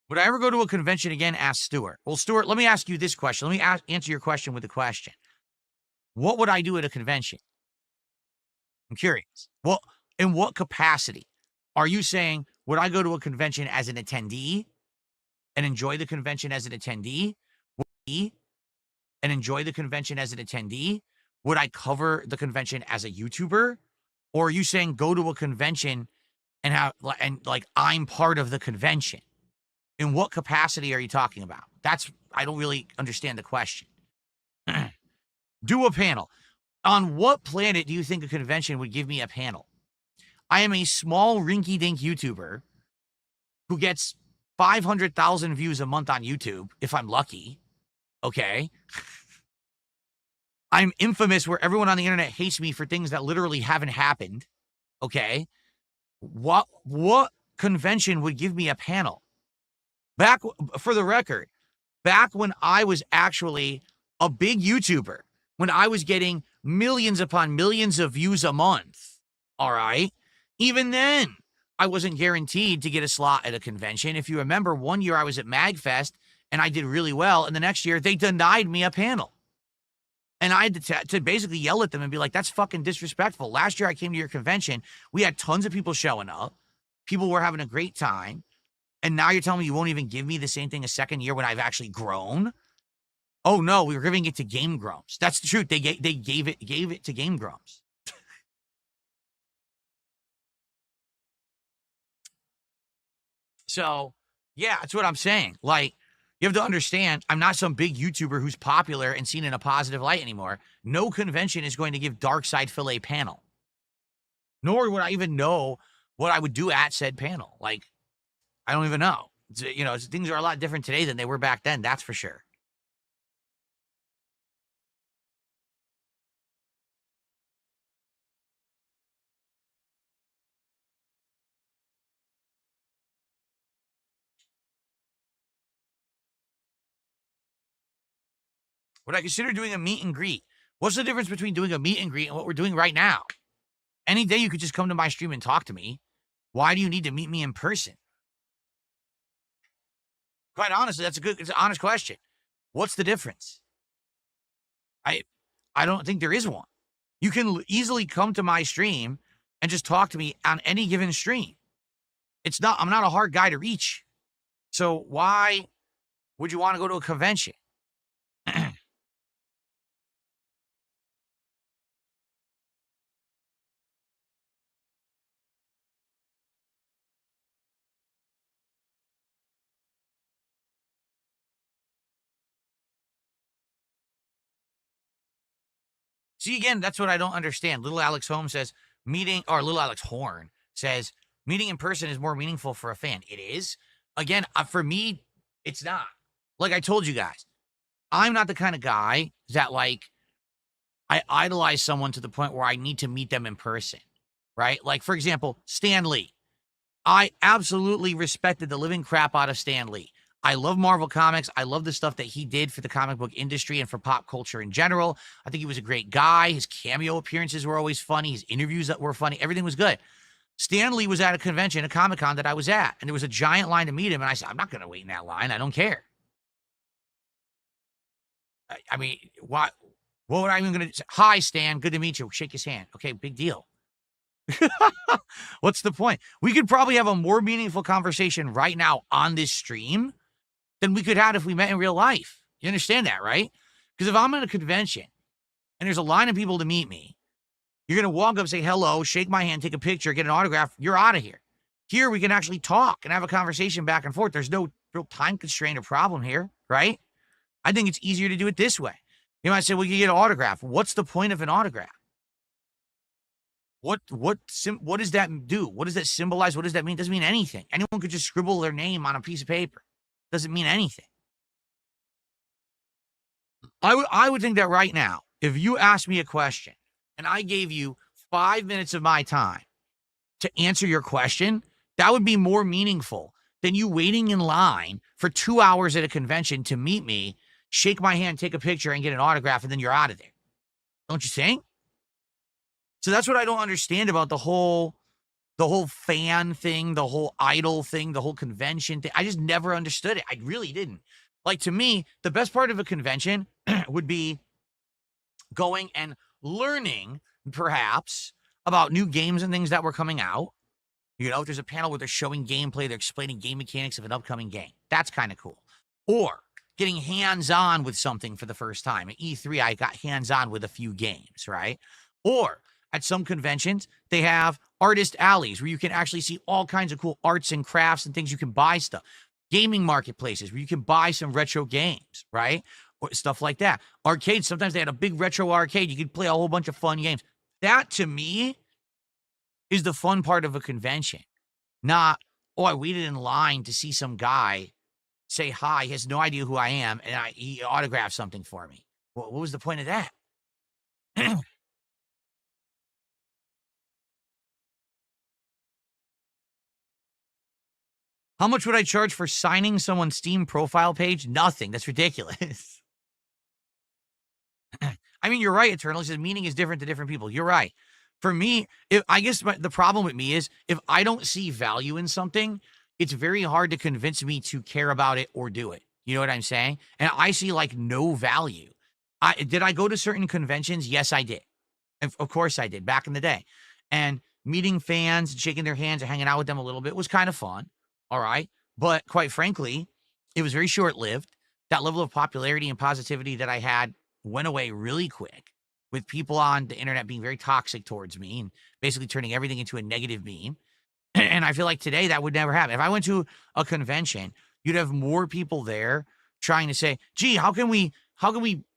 Would I ever go to a convention again? Asked Stuart. Well, Stuart, let me ask you this question. Let me answer your question with a question. What would I do at a convention? I'm curious. Well, in what capacity? Are you saying, would I go to a convention as an attendee and enjoy the convention as an attendee? And enjoy the convention as an attendee? Would I cover the convention as a YouTuber? Or are you saying go to a convention and like I'm part of the convention? In what capacity are you talking about? I don't really understand the question. Do a panel. On what planet do you think a convention would give me a panel? I am a small rinky-dink YouTuber who gets 500,000 views a month on YouTube, if I'm lucky. Okay. I'm infamous where everyone on the internet hates me for things that literally haven't happened. Okay. What convention would give me a panel? For the record, back when I was actually a big YouTuber, when I was getting millions upon millions of views a month, all right, even then, I wasn't guaranteed to get a slot at a convention. If you remember, one year I was at MagFest and I did really well, and the next year they denied me a panel. And I had to basically yell at them and be like, that's fucking disrespectful. Last year I came to your convention. We had tons of people showing up. People were having a great time. And now you're telling me you won't even give me the same thing a second year when I've actually grown? Oh, no, we were giving it to Game Grumps. That's the truth. They gave it to Game Grumps. So, yeah, that's what I'm saying. Like, you have to understand, I'm not some big YouTuber who's popular and seen in a positive light anymore. No convention is going to give Darkside Phil a panel. Nor would I even know what I would do at said panel. Like, I don't even know. Things are a lot different today than they were back then, that's for sure. Would I consider doing a meet and greet? What's the difference between doing a meet and greet and what we're doing right now? Any day you could just come to my stream and talk to me. Why do you need to meet me in person? Quite honestly, it's an honest question. What's the difference? I don't think there is one. You can easily come to my stream and just talk to me on any given stream. I'm not a hard guy to reach. So why would you want to go to a convention? See, again, that's what I don't understand. Little Alex Holmes says Little Alex Horn says meeting in person is more meaningful for a fan. It is. Again, for me, it's not. Like I told you guys, I'm not the kind of guy that I idolize someone to the point where I need to meet them in person, right? Like, for example, Stan Lee. I absolutely respected the living crap out of Stan Lee. I love Marvel Comics. I love the stuff that he did for the comic book industry and for pop culture in general. I think he was a great guy. His cameo appearances were always funny. His interviews that were funny. Everything was good. Stan Lee was at a convention, a Comic-Con that I was at, and there was a giant line to meet him, and I said, I'm not going to wait in that line. I don't care. I mean, what would I even going to say? Hi, Stan. Good to meet you. Shake his hand. Okay, big deal. What's the point? We could probably have a more meaningful conversation right now on this stream than we could have if we met in real life. You understand that, right? Because if I'm at a convention and there's a line of people to meet me, you're going to walk up, say hello, shake my hand, take a picture, get an autograph. You're out of here. Here, we can actually talk and have a conversation back and forth. There's no real time constraint or problem here, right? I think it's easier to do it this way. You might say, well, you get an autograph. What's the point of an autograph? What does that do? What does that symbolize? What does that mean? It doesn't mean anything. Anyone could just scribble their name on a piece of paper. It doesn't mean anything. I would think that right now, if you asked me a question and I gave you 5 minutes of my time to answer your question, that would be more meaningful than you waiting in line for 2 hours at a convention to meet me, shake my hand, take a picture, and get an autograph, and then you're out of there. Don't you think? So that's what I don't understand about the whole The whole fan thing, the whole idol thing, the whole convention thing. I just never understood it. I really didn't. Like, to me, the best part of a convention would be going and learning, perhaps, about new games and things that were coming out. You know, if there's a panel where they're showing gameplay, they're explaining game mechanics of an upcoming game. That's kind of cool. Or getting hands-on with something for the first time. At E3, I got hands-on with a few games, right? Or at some conventions, they have artist alleys where you can actually see all kinds of cool arts and crafts and things you can buy stuff. Gaming marketplaces where you can buy some retro games, right? Or stuff like that. Arcades, sometimes they had a big retro arcade. You could play a whole bunch of fun games. That, to me, is the fun part of a convention. Not, oh, I waited in line to see some guy say hi. He has no idea who I am, and he autographed something for me. What was the point of that? How much would I charge for signing someone's Steam profile page? Nothing. That's ridiculous. I mean, you're right, Eternal. He says meaning is different to different people. You're right. For me, I guess the problem with me is if I don't see value in something, it's very hard to convince me to care about it or do it. You know what I'm saying? And I see like no value. Did I go to certain conventions? Yes, I did. Of course I did back in the day. And meeting fans, shaking their hands and hanging out with them a little bit was kind of fun. All right. But quite frankly, it was very short-lived. That level of popularity and positivity that I had went away really quick, with people on the internet being very toxic towards me and basically turning everything into a negative meme. And I feel like today that would never happen. If I went to a convention, you'd have more people there trying to say, gee, how can we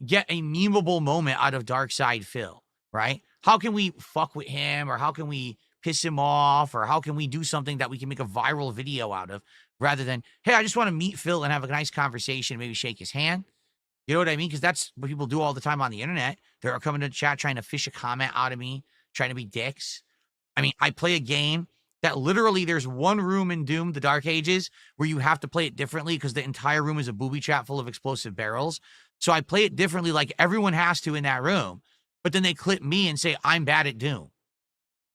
get a memeable moment out of Darkside Phil, right? How can we fuck with him, or how can we piss him off, or how can we do something that we can make a viral video out of, rather than, hey, I just want to meet Phil and have a nice conversation, maybe shake his hand. You know what I mean? Because that's what people do all the time on the internet. They're coming to chat, trying to fish a comment out of me, trying to be dicks. I mean, I play a game that literally there's one room in Doom, the Dark Ages, where you have to play it differently because the entire room is a booby trap full of explosive barrels. So I play it differently like everyone has to in that room. But then they clip me and say, I'm bad at Doom.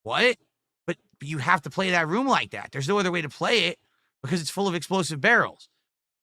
What? But you have to play that room like that. There's no other way to play it because it's full of explosive barrels.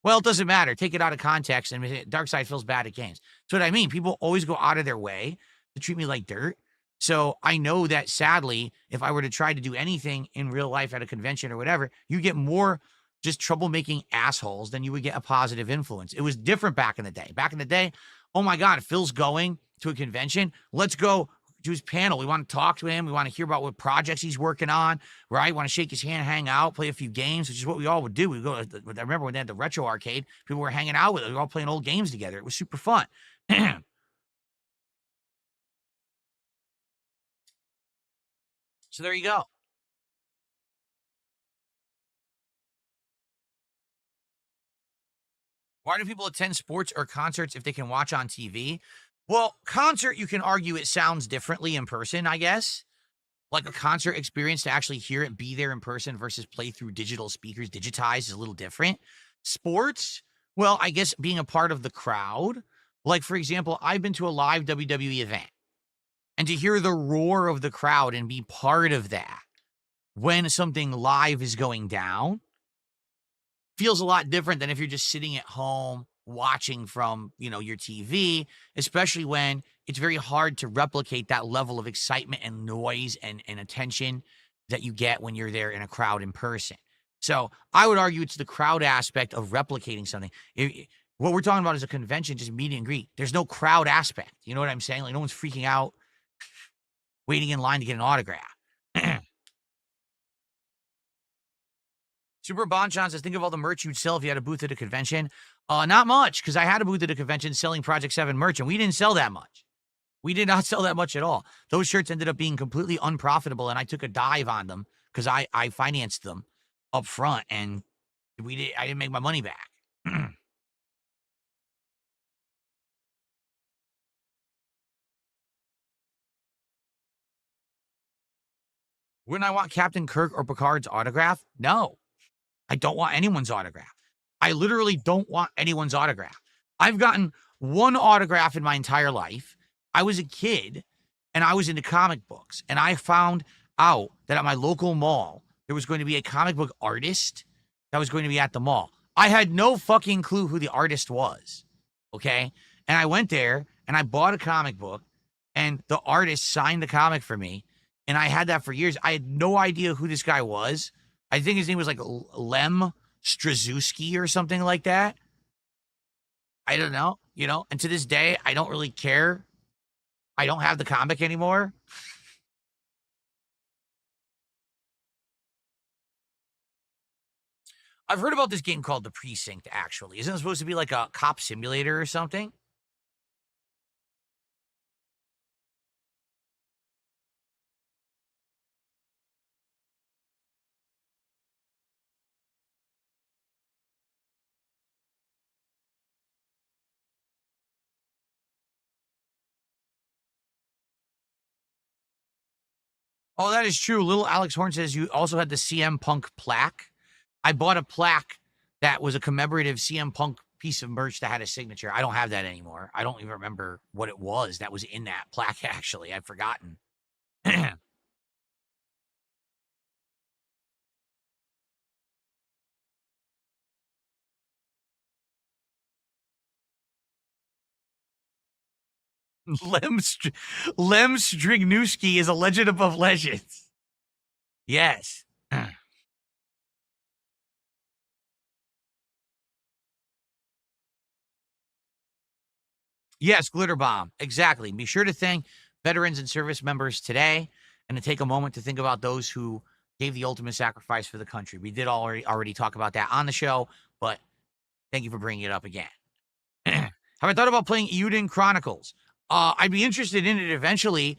Well, it doesn't matter. Take it out of context, and Darkside feels bad at games. That's what I mean. People always go out of their way to treat me like dirt. So I know that, sadly, if I were to try to do anything in real life at a convention or whatever, you get more just troublemaking assholes than you would get a positive influence. It was different back in the day. Back in the day, oh my God, Phil's going to a convention. Let's go to his panel. We want to talk to him. We want to hear about what projects he's working on, right? We want to shake his hand, hang out, play a few games, which is what we all would do. We go. I remember when they had the retro arcade, people were hanging out with us. We were all playing old games together. It was super fun. So there you go. Why do people attend sports or concerts if they can watch on TV? Well, concert, you can argue it sounds differently in person, I guess. Like a concert experience, to actually hear it, be there in person versus play through digital speakers, digitized, is a little different. Sports, well, I guess being a part of the crowd. Like, for example, I've been to a live WWE event, and to hear the roar of the crowd and be part of that when something live is going down feels a lot different than if you're just sitting at home watching from, your TV, especially when it's very hard to replicate that level of excitement and noise and attention that you get when you're there in a crowd in person. So I would argue it's the crowd aspect of replicating something. What we're talking about is a convention, just meet and greet. There's no crowd aspect. You know what I'm saying? Like, no one's freaking out, waiting in line to get an autograph. Super Bonchon says, think of all the merch you'd sell if you had a booth at a convention. Not much, because I had a booth at a convention selling Project 7 merch, and we didn't sell that much. We did not sell that much at all. Those shirts ended up being completely unprofitable, and I took a dive on them because I financed them up front, and I didn't make my money back. Wouldn't I want Captain Kirk or Picard's autograph? No. I don't want anyone's autograph. I literally don't want anyone's autograph. I've gotten one autograph in my entire life. I was a kid, and I was into comic books, and I found out that at my local mall, there was going to be a comic book artist that was going to be at the mall. I had no fucking clue who the artist was. Okay. And I went there and I bought a comic book and the artist signed the comic for me. And I had that for years. I had no idea who this guy was. I think his name was like Lem Straczewski or something like that. I don't know, and to this day, I don't really care. I don't have the comic anymore. I've heard about this game called The Precinct, actually. Isn't it supposed to be like a cop simulator or something? Oh, that is true. Little Alex Horn says you also had the CM Punk plaque. I bought a plaque that was a commemorative CM Punk piece of merch that had a signature. I don't have that anymore. I don't even remember what it was that was in that plaque, actually. I've forgotten. Lem Strignewski is a legend above legends. Yes. Yes, Glitter Bomb. Exactly. Be sure to thank veterans and service members today and to take a moment to think about those who gave the ultimate sacrifice for the country. We did already talk about that on the show, but thank you for bringing it up again. Have I thought about playing Euden Chronicles? I'd be interested in it eventually.